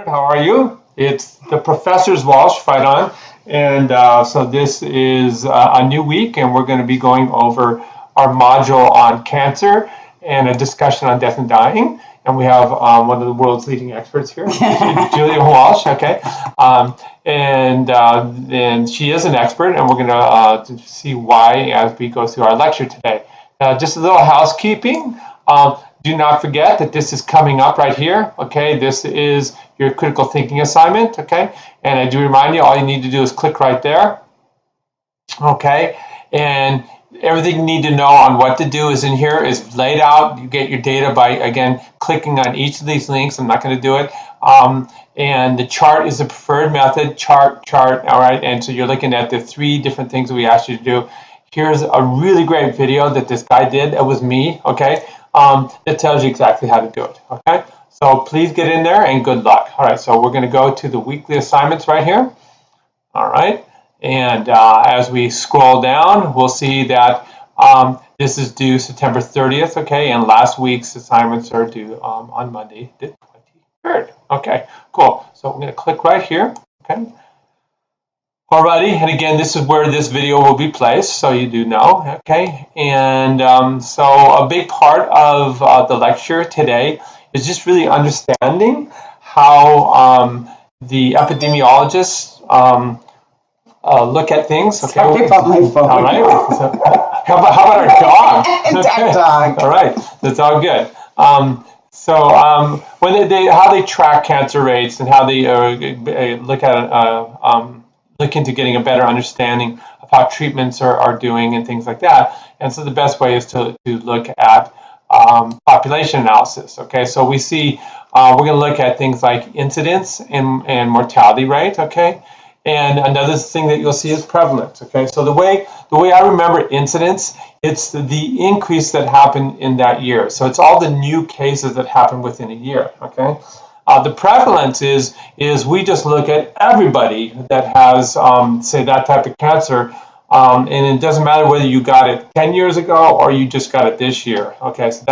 How are you? It's the Professor's Walsh right on. And so this is a new week, and we're going to be going over our module on cancer and a discussion on death and dying. And we have one of the world's leading experts here, Julia Walsh, okay? And she is an expert, and we're going to see why as we go through our lecture today. Just a little housekeeping. Do not forget that this is coming up right here, okay? This is your critical thinking assignment, okay? And I do remind you, all you need to do is click right there, okay? And everything you need to know on what to do is in here, is laid out. You get your data by, again, clicking on each of these links. I'm not going to do it. And the chart is the preferred method, chart, all right? And so you're looking at the 3 different things that we asked you to do. Here's a really great video that this guy did. It was me, okay? That tells you exactly how to do it, okay? So please get in there and good luck. All right, so we're going to go to the weekly assignments right here. All right, and as we scroll down, we'll see that this is due September 30th, okay? And last week's assignments are due on Monday, the 23rd. Okay, cool. So we're going to click right here, okay? Alrighty, and again, this is where this video will be placed, so you do know, okay? And so a big part of the lecture today is just really understanding how the epidemiologists look at things. Okay. Sorry about my phone. All right. So, how about our dog? Okay. Dog. All right, that's all good. When how they track cancer rates and how they look into getting a better understanding of how treatments are doing and things like that. And so the best way is to look at population analysis. Okay, so we see we're going to look at things like incidence and mortality rate. Okay, and another thing that you'll see is prevalence. Okay, so the way I remember incidence, it's the increase that happened in that year. So it's all the new cases that happen within a year. Okay. The prevalence is we just look at everybody that has, say, that type of cancer, and it doesn't matter whether you got it 10 years ago or you just got it this year. Okay, so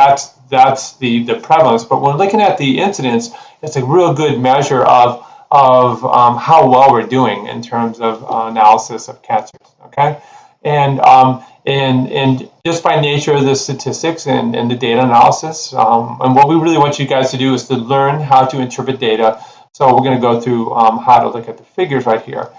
that's the prevalence. But when looking at the incidence, it's a real good measure of how well we're doing in terms of analysis of cancers. Okay, and just by nature of the statistics and the data analysis, and what we really want you guys to do is to learn how to interpret data. So we're going to go through how to look at the figures right here.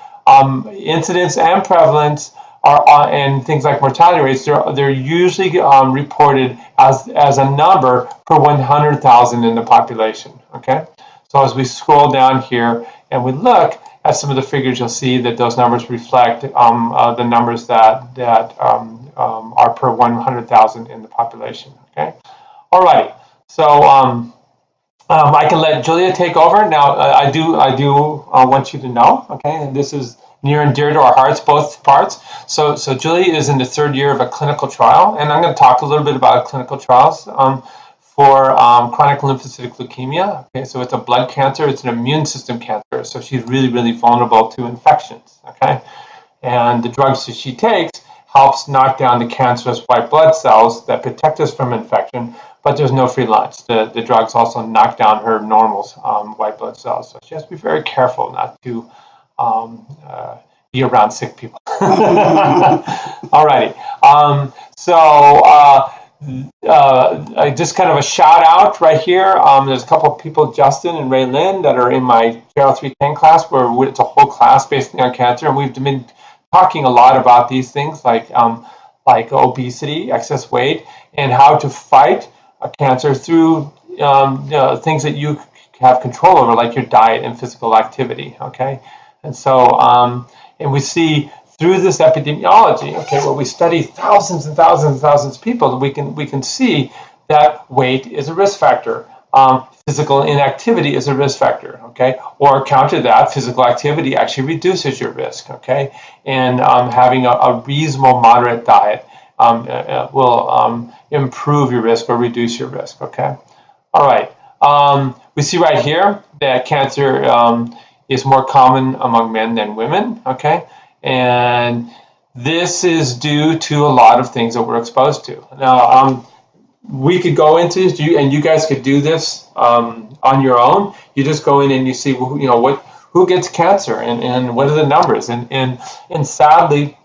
Incidence and prevalence are, and things like mortality rates, they're usually reported as a number per 100,000 in the population. Okay, so as we scroll down here and we look at some of the figures, you'll see that those numbers reflect the numbers that are per 100,000 in the population. Okay, all right. So I can let Julia take over now. I do want you to know. Okay, and this is near and dear to our hearts, both parts. So Julia is in the 3rd year of a clinical trial, and I'm going to talk a little bit about clinical trials. For chronic lymphocytic leukemia. Okay, so it's a blood cancer, it's an immune system cancer, so she's really, really vulnerable to infections. Okay, and the drugs that she takes helps knock down the cancerous white blood cells that protect us from infection, but there's no free lunch. The drugs also knock down her normal white blood cells, so she has to be very careful not to be around sick people. Alrighty, just kind of a shout out right here. There's a couple of people, Justin and Ray Lynn, that are in my JL 310 class, where it's a whole class based on cancer, and we've been talking a lot about these things like obesity, excess weight, and how to fight cancer through things that you have control over, like your diet and physical activity. Okay, and so and we see through this epidemiology, okay, where we study thousands and thousands and thousands of people, we can see that weight is a risk factor. Physical inactivity is a risk factor, okay? Or counter that, physical activity actually reduces your risk, okay? And having a reasonable, moderate diet will improve your risk or reduce your risk, okay? All right. We see right here that cancer is more common among men than women, okay? And this is due to a lot of things that we're exposed to. Now, we could go into and you guys could do this on your own. You just go in and you see, who gets cancer and what are the numbers, and sadly,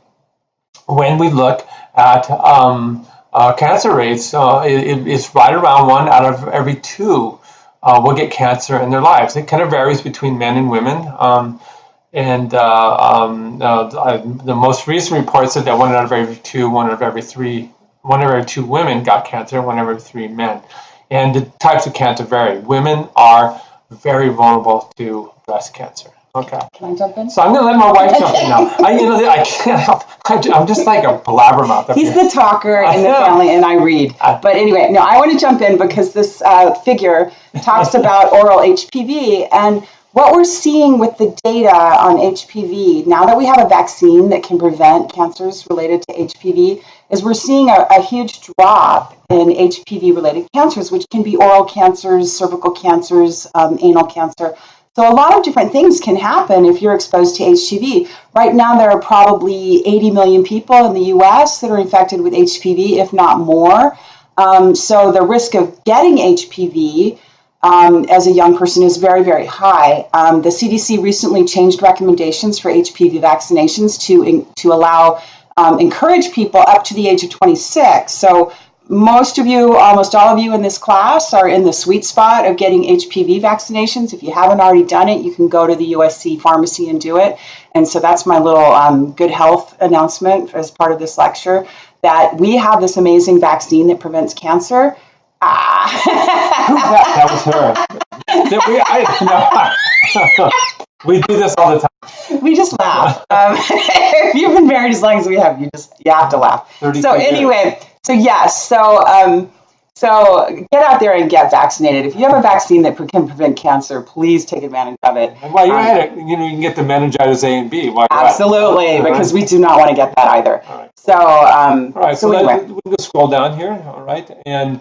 when we look at cancer rates, it's right around 1 out of every 2 will get cancer in their lives. It kind of varies between men and women. The most recent report said that 1 out of every 2, 1 out of every 3, 1 out of every 2 women got cancer, 1 out of every 3 men. And the types of cancer vary. Women are very vulnerable to breast cancer. Okay. Can I jump in? So I'm going to let my wife jump in now. I can't help. I'm just like a blabbermouth. He's the talker in the family, and I read. But anyway, no, I want to jump in because this figure talks about oral HPV, and what we're seeing with the data on HPV, now that we have a vaccine that can prevent cancers related to HPV, is we're seeing a huge drop in HPV-related cancers, which can be oral cancers, cervical cancers, anal cancer. So a lot of different things can happen if you're exposed to HPV. Right now, there are probably 80 million people in the U.S. that are infected with HPV, if not more. So the risk of getting HPV as a young person is very, very high. The CDC recently changed recommendations for HPV vaccinations to allow encourage people up to the age of 26. So most of you, almost all of you in this class are in the sweet spot of getting HPV vaccinations. If you haven't already done it, you can go to the USC pharmacy and do it. And so that's my little good health announcement as part of this lecture, that we have this amazing vaccine that prevents cancer. That was her. We do this all the time. We just laugh. If you've been married as long as we have, you have to laugh. So anyway, so yes, so get out there and get vaccinated. If you have a vaccine that can prevent cancer, please take advantage of it. And while you're at it, you can get the meningitis A and B. Absolutely, because we do not want to get that either. All right. So, all right. So anyway, we'll just scroll down here. All right, and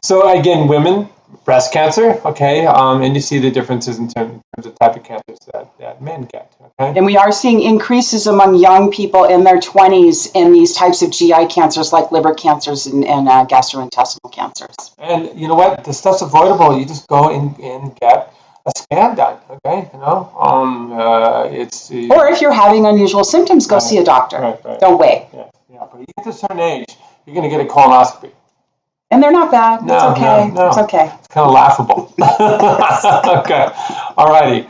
so again, women. Breast cancer, okay, and you see the differences in terms of type of cancers that men get, okay? And we are seeing increases among young people in their 20s in these types of GI cancers like liver cancers and gastrointestinal cancers. And you know what? The stuff's avoidable. You just go and get a scan done, okay? Or if you're having unusual symptoms, go see a doctor. Right. Don't wait. Yeah. But you get to a certain age, you're going to get a colonoscopy. And they're not bad. It's okay. No. It's okay. It's kind of laughable. Okay. All righty.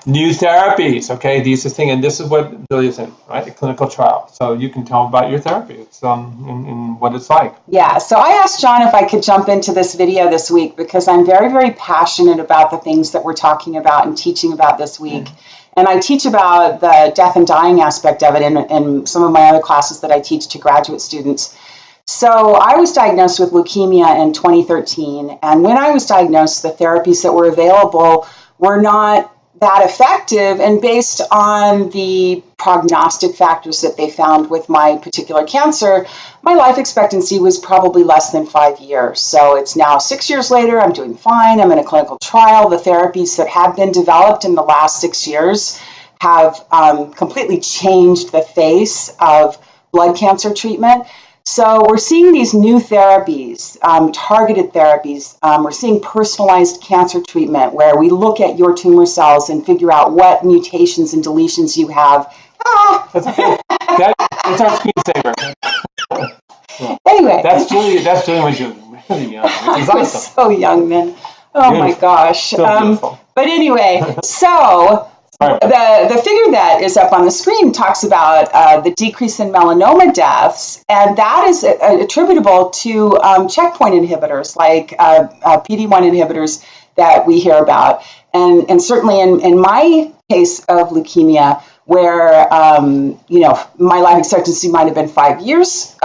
New therapies. Okay. These are things, and this is what Billy is in, right? A clinical trial. So you can tell about your therapy. It's and what it's like. Yeah. So I asked John if I could jump into this video this week because I'm very, very passionate about the things that we're talking about and teaching about this week. And I teach about the death and dying aspect of it in some of my other classes that I teach to graduate students. So I was diagnosed with leukemia in 2013, and when I was diagnosed, the therapies that were available were not that effective, and based on the prognostic factors that they found with my particular cancer, my life expectancy was probably less than 5 years. So it's now 6 years later, I'm doing fine, I'm in a clinical trial. The therapies that have been developed in the last 6 years have completely changed the face of blood cancer treatment. So we're seeing these new therapies, targeted therapies. We're seeing personalized cancer treatment where we look at your tumor cells and figure out what mutations and deletions you have. That's okay. That's our screensaver. Anyway. That's Julie when she was really young. Which is awesome. So young then. Oh beautiful. My gosh. But anyway, so the figure that is up on the screen talks about the decrease in melanoma deaths, and that is attributable to checkpoint inhibitors like PD-1 inhibitors that we hear about. And certainly in my case of leukemia, where my life expectancy might have been 5 years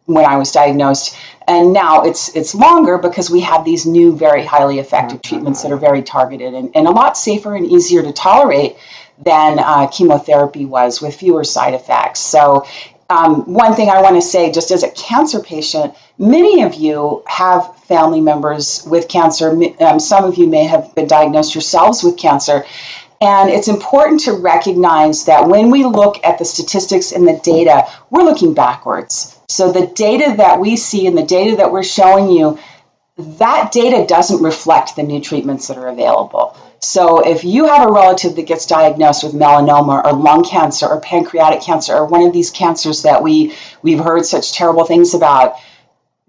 when I was diagnosed, and now it's longer because we have these new very highly effective treatments that are very targeted and a lot safer and easier to tolerate than chemotherapy was, with fewer side effects. So one thing I want to say, just as a cancer patient, many of you have family members with cancer. Some of you may have been diagnosed yourselves with cancer. And it's important to recognize that when we look at the statistics and the data, we're looking backwards. So the data that we see and the data that we're showing you, that data doesn't reflect the new treatments that are available. So if you have a relative that gets diagnosed with melanoma or lung cancer or pancreatic cancer or one of these cancers that we've heard such terrible things about,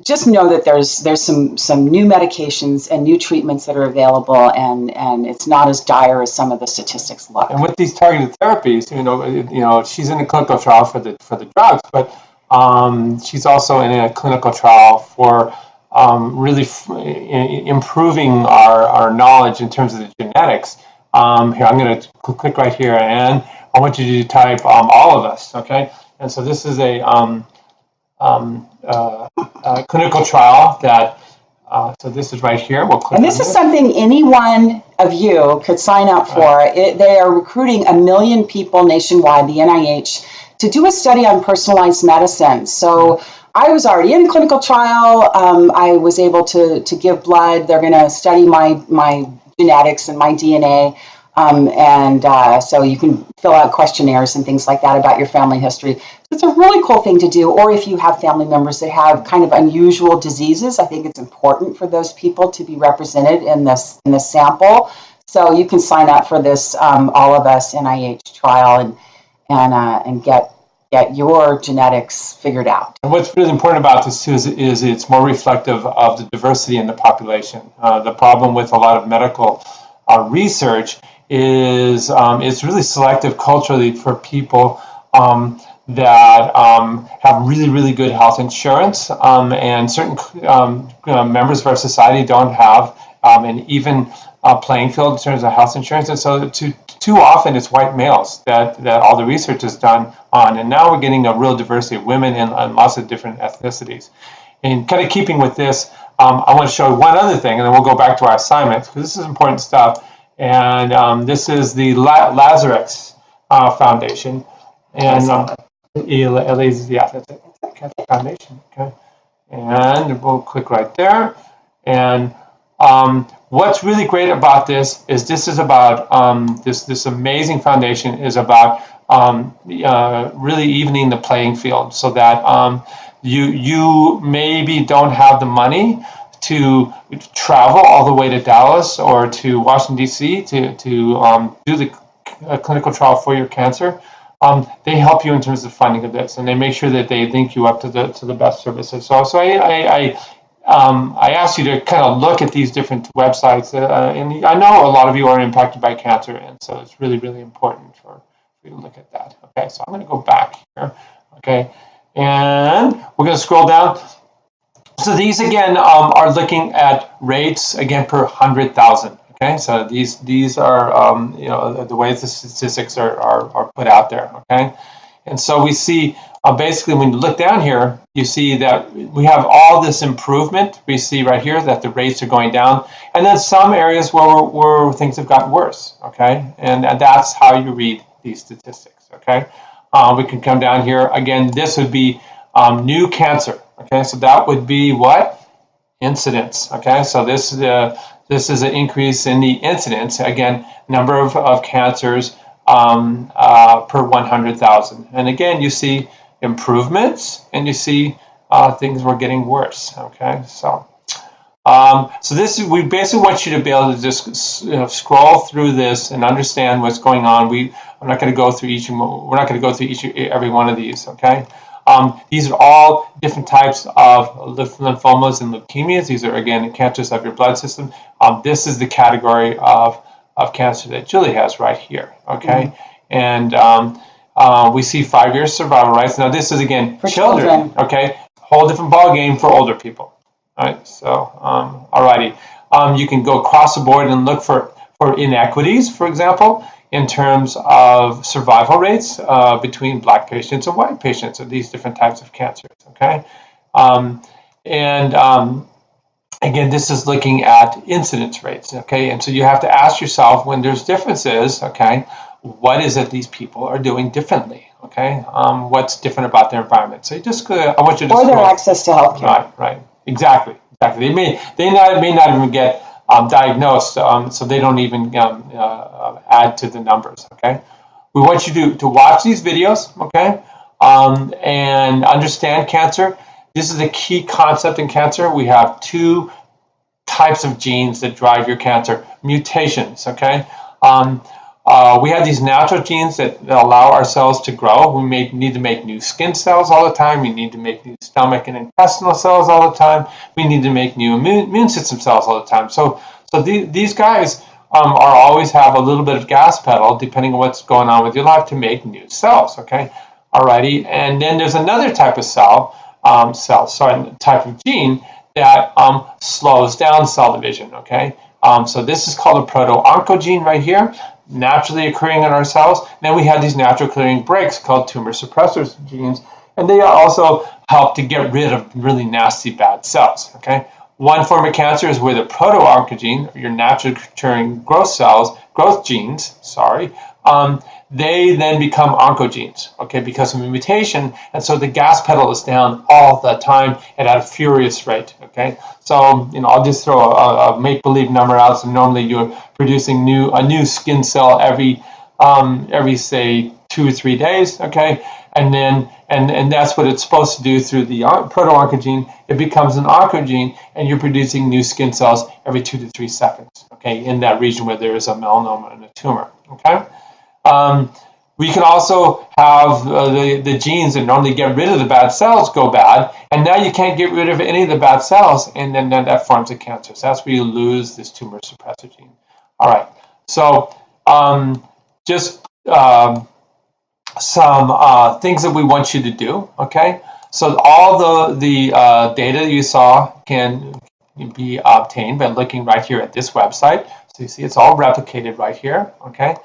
just know that there's some new medications and new treatments that are available, and it's not as dire as some of the statistics look. And with these targeted therapies, she's in a clinical trial for the drugs, but she's also in a clinical trial for really improving our knowledge in terms of the genetics. Here, I'm going to click right here, and I want you to type all of us, okay? And so this is a clinical trial that, so this is right here. We'll click and this on is something any one of you could sign up for. They are recruiting 1 million people nationwide, the NIH, to do a study on personalized medicine. So I was already in a clinical trial. I was able to give blood. They're going to study my genetics and my DNA. So you can fill out questionnaires and things like that about your family history. It's a really cool thing to do. Or if you have family members that have kind of unusual diseases, I think it's important for those people to be represented in the sample. So you can sign up for this All of Us NIH trial and get your genetics figured out. And what's really important about this too is it's more reflective of the diversity in the population. The problem with a lot of medical research is it's really selective culturally for people that have really, really good health insurance, and certain members of our society don't have an even playing field in terms of health insurance. And so too often it's white males that all the research is done on. And now we're getting a real diversity of women and lots of different ethnicities. And kind of keeping with this, I want to show one other thing, and then we'll go back to our assignments, because this is important stuff. And this is the Lazarus Foundation. And that's it. Catholic Foundation. Okay. And we'll click right there. And what's really great about this is about this amazing foundation is about really evening the playing field, so that you maybe don't have the money to travel all the way to Dallas or to Washington, D.C. to do the clinical trial for your cancer. They help you in terms of funding of this, and they make sure that they link you up to the best services. So I asked you to kind of look at these different websites, and I know a lot of you are impacted by cancer, and so it's really, really important for you to look at that. Okay, so I'm going to go back here. Okay, and we're going to scroll down. So these again are looking at rates again per 100,000. Okay, so these are the ways the statistics are put out there. Okay, and so we see basically when you look down here, you see that we have all this improvement. We see right here that the rates are going down, and then some areas where things have gotten worse. Okay, and that's how you read these statistics. Okay, we can come down here again. This would be new cancer. Okay, so that would be what? Incidence. Okay, so this is an increase in the incidence. Again, number of cancers per 100,000. And again, you see improvements, and you see things were getting worse. Okay, so we basically want you to be able to just scroll through this and understand what's going on. I'm not going to go through we're not going to go through every one of these. Okay. These are all different types of lymphomas and leukemias. These are, again, cancers of your blood system. This is the category of cancer that Julie has right here, okay? Mm-hmm. And we see 5-year survival rates. Now, this is, again, for children, okay? Whole different ballgame for older people, right? So, alrighty. You can go across the board and look for inequities, for example, in terms of survival rates between Black patients and white patients of these different types of cancers, okay? Again, this is looking at incidence rates, okay? And so you have to ask yourself, when there's differences, okay, what is it these people are doing differently, okay? What's different about their environment? So I want you to or their access to healthcare. Right, exactly. They may not even get diagnosed, so they don't even add to the numbers, okay? We want you to watch these videos, okay? and understand cancer. This is a key concept in cancer. We have two types of genes that drive your cancer, mutations, okay? We have these natural genes that allow our cells to grow. We need to make new skin cells all the time. We need to make new stomach and intestinal cells all the time. We need to make new immune system cells all the time. So these guys are always have a little bit of gas pedal, depending on what's going on with your life, to make new cells, okay? Alrighty, and then there's another type of type of gene that slows down cell division, okay? So this is called a proto-oncogene right here, naturally occurring in our cells. And then we have these natural clearing breaks called tumor suppressor genes, and they also help to get rid of really nasty bad cells, okay? One form of cancer is where the proto-oncogene, your naturally occurring growth genes, they then become oncogenes, okay, because of a mutation, and so the gas pedal is down all the time and at a furious rate, okay? So, I'll just throw a make-believe number out. So normally you're producing a new skin cell every say 2 or 3 days, okay? And then and that's what it's supposed to do through the proto-oncogene. It becomes an oncogene, and you're producing new skin cells every 2 to 3 seconds, okay, in that region where there is a melanoma and a tumor, okay? We can also have the genes that normally get rid of the bad cells go bad, and now you can't get rid of any of the bad cells, and then that forms a cancer. So that's where you lose this tumor suppressor gene. All right, so just some things that we want you to do, okay? So all the data you saw can be obtained by looking right here at this website. So you see it's all replicated right here, okay?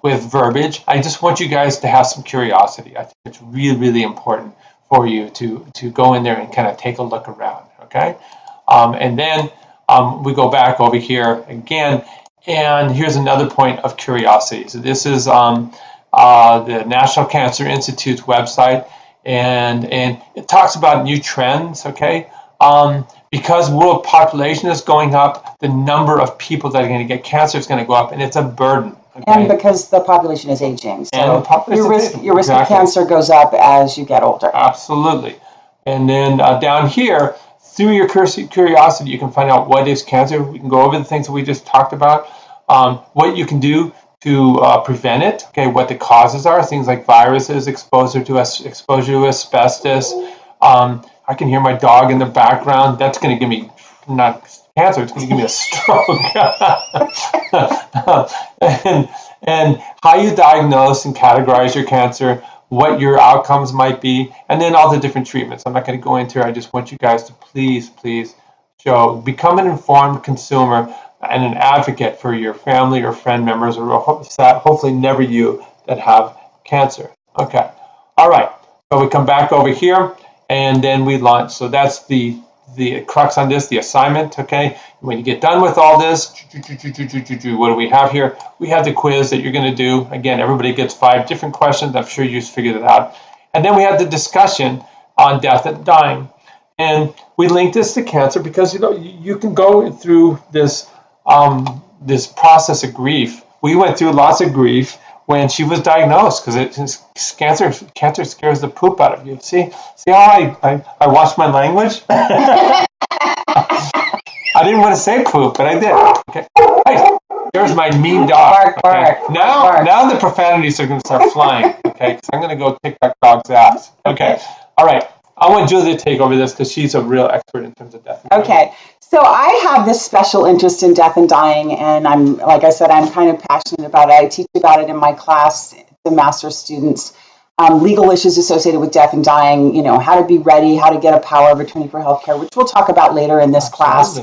With verbiage. I just want you guys to have some curiosity. I think it's really, really important for you to go in there and kind of take a look around, okay? And then we go back over here again, and here's another point of curiosity. So this is the National Cancer Institute's website, and it talks about new trends, okay? Because world population is going up, the number of people that are going to get cancer is going to go up, and it's a burden. Okay? And because the population is aging, so your risk exactly. of cancer goes up as you get older. Absolutely. And then down here, through your curiosity, you can find out what is cancer. We can go over the things that we just talked about, what you can do to prevent it, okay, what the causes are, things like viruses, exposure to asbestos. I can hear my dog in the background. That's going to give me not cancer, it's going to give me a stroke. and how you diagnose and categorize your cancer, what your outcomes might be, and then all the different treatments. I'm not going to go into it. I just want you guys to please become an informed consumer and an advocate for your family or friend members, or hopefully never you, that have cancer. Okay. All right. So we come back over here, and then we launch. So that's the crux on this, the assignment, okay? When you get done with all this, what do we have here? We have the quiz that you're going to do. Again, everybody gets 5 different questions. I'm sure you've figured it out. And then we have the discussion on death and dying. And we link this to cancer because, you can go through this this process of grief. We went through lots of grief when she was diagnosed, because cancer scares the poop out of you. See how I watched my language? I didn't want to say poop, but I did. Okay. Hey, there's my mean dog. Okay. Now the profanities are going to start flying. Okay, because I'm going to go kick that dog's ass. Okay. All right. I want Julia to take over this because she's a real expert in terms of death. Okay. So I have this special interest in death and dying, and I'm kind of passionate about it. I teach about it in my class, the master's students, legal issues associated with death and dying, how to be ready, how to get a power of attorney for healthcare, which we'll talk about later in this class.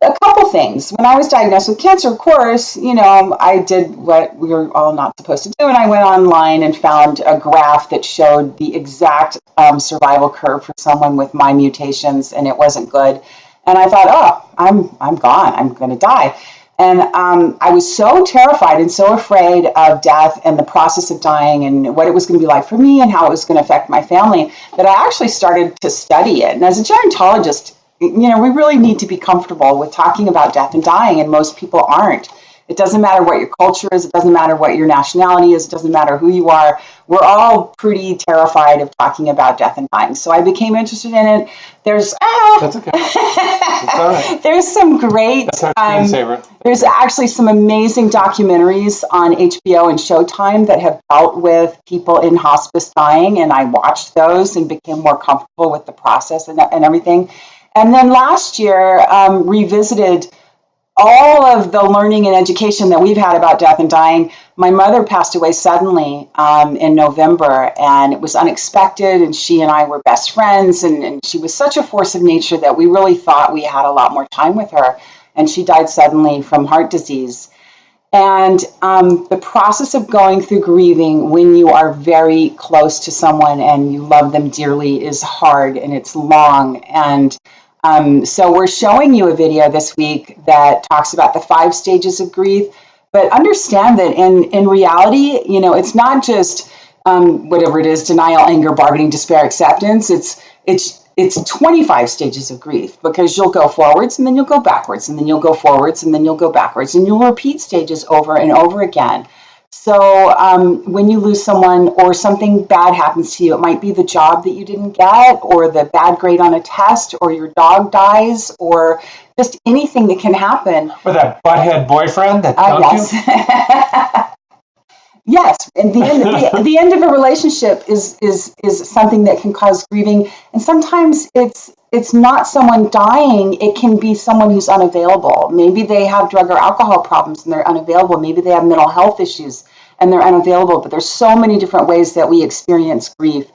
A couple things. When I was diagnosed with cancer, of course, I did what we were all not supposed to do, and I went online and found a graph that showed the exact survival curve for someone with my mutations, and it wasn't good. And I thought, I'm gone. I'm going to die. And I was so terrified and so afraid of death and the process of dying and what it was going to be like for me and how it was going to affect my family that I actually started to study it. And as a gerontologist, we really need to be comfortable with talking about death and dying, and most people aren't. It doesn't matter what your culture is. It doesn't matter what your nationality is. It doesn't matter who you are. We're all pretty terrified of talking about death and dying. So I became interested in it. There's That's okay. It's all right. There's some great. That's our screensaver. There's actually some amazing documentaries on HBO and Showtime that have dealt with people in hospice dying, and I watched those and became more comfortable with the process and everything. And then last year, revisited all of the learning and education that we've had about death and dying. My mother passed away suddenly in November, and it was unexpected, and she and I were best friends, and she was such a force of nature that we really thought we had a lot more time with her, and she died suddenly from heart disease. And the process of going through grieving when you are very close to someone and you love them dearly is hard, and it's long, and so we're showing you a video this week that talks about the 5 stages of grief, but understand that in reality, it's not just whatever it is, denial, anger, bargaining, despair, acceptance. It's 25 stages of grief, because you'll go forwards and then you'll go backwards and then you'll go forwards and then you'll go backwards, and you'll repeat stages over and over again. So when you lose someone or something bad happens to you, it might be the job that you didn't get, or the bad grade on a test, or your dog dies, or just anything that can happen. Or that butthead boyfriend that dumped you? Yes, and the end of a relationship is something that can cause grieving, and sometimes it's not someone dying. It can be someone who's unavailable. Maybe they have drug or alcohol problems and they're unavailable. Maybe they have mental health issues and they're unavailable. But there's so many different ways that we experience grief,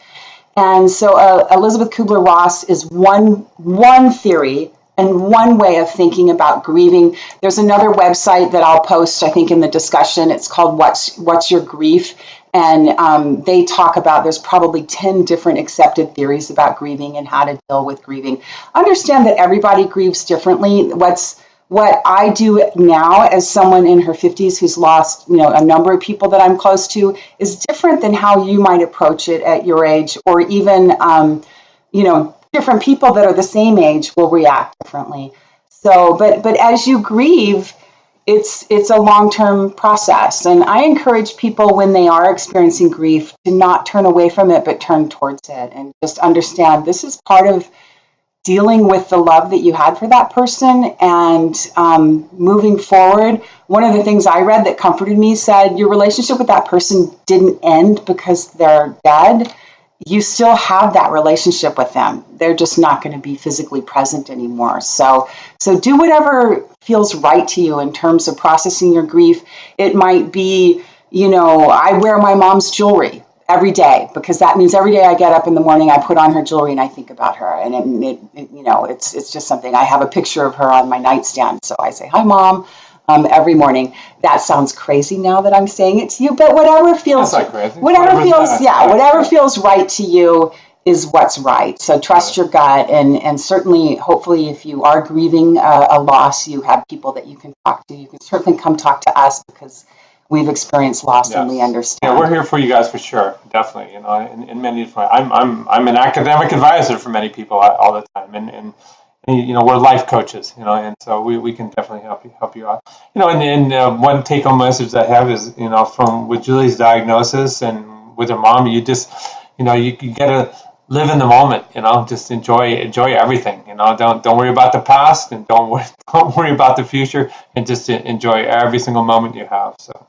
and so Elizabeth Kubler-Ross is one theory and one way of thinking about grieving. There's another website that I'll post, I think, in the discussion. It's called What's Your Grief? And they talk about, there's probably 10 different accepted theories about grieving and how to deal with grieving. Understand that everybody grieves differently. What I do now as someone in her 50s who's lost, a number of people that I'm close to, is different than how you might approach it at your age, or even, different people that are the same age will react differently. So, but as you grieve, it's a long-term process. And I encourage people, when they are experiencing grief, to not turn away from it, but turn towards it, and just understand this is part of dealing with the love that you had for that person, and moving forward. One of the things I read that comforted me said, your relationship with that person didn't end because they're dead. You still have that relationship with them. They're just not going to be physically present anymore. So do whatever feels right to you in terms of processing your grief. It might be, I wear my mom's jewelry every day, because that means every day I get up in the morning, I put on her jewelry and I think about her. And it's just something. I have a picture of her on my nightstand. So I say, hi, Mom. Every morning. That sounds crazy now that I'm saying it to you, but whatever feels, whatever feels right to you is what's right. So trust your gut, and certainly, hopefully, if you are grieving a loss, you have people that you can talk to. You can certainly come talk to us, because we've experienced loss, and we understand. Yeah, we're here for you guys for sure, definitely. In many different. I'm an academic advisor for many people all the time, and we're life coaches, and so we can definitely help you out. And one take-home message I have is, with Julie's diagnosis and with her mom, you just, you gotta live in the moment, just enjoy everything, don't worry about the past, and don't worry about the future, and just enjoy every single moment you have. So.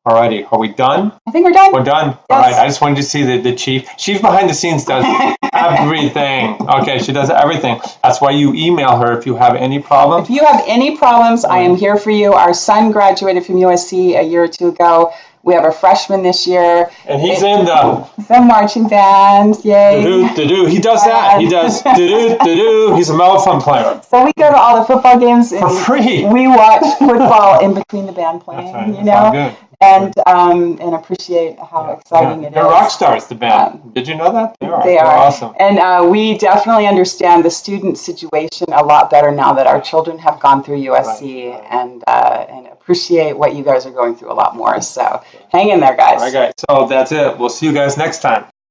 Alrighty, are we done? I think we're done. We're done. Yes. All right, I just wanted to see the chief. Chief behind the scenes does everything. Okay, she does everything. That's why you email her if you have any problems. If you have any problems, I am here for you. Our son graduated from USC a year or two ago. We have a freshman this year. And he's in the marching band. Yay. Do-do. He does that. He does do-do. He's a mellophone player. So we go to all the football games. And for free. We watch football in between the band playing, That's all good. And appreciate how exciting it is. They're rock stars, the band. Did you know that? They are. They're awesome. And we definitely understand the student situation a lot better now that our children have gone through USC, right. And appreciate what you guys are going through a lot more. So hang in there, guys. All right, guys. So that's it. We'll see you guys next time.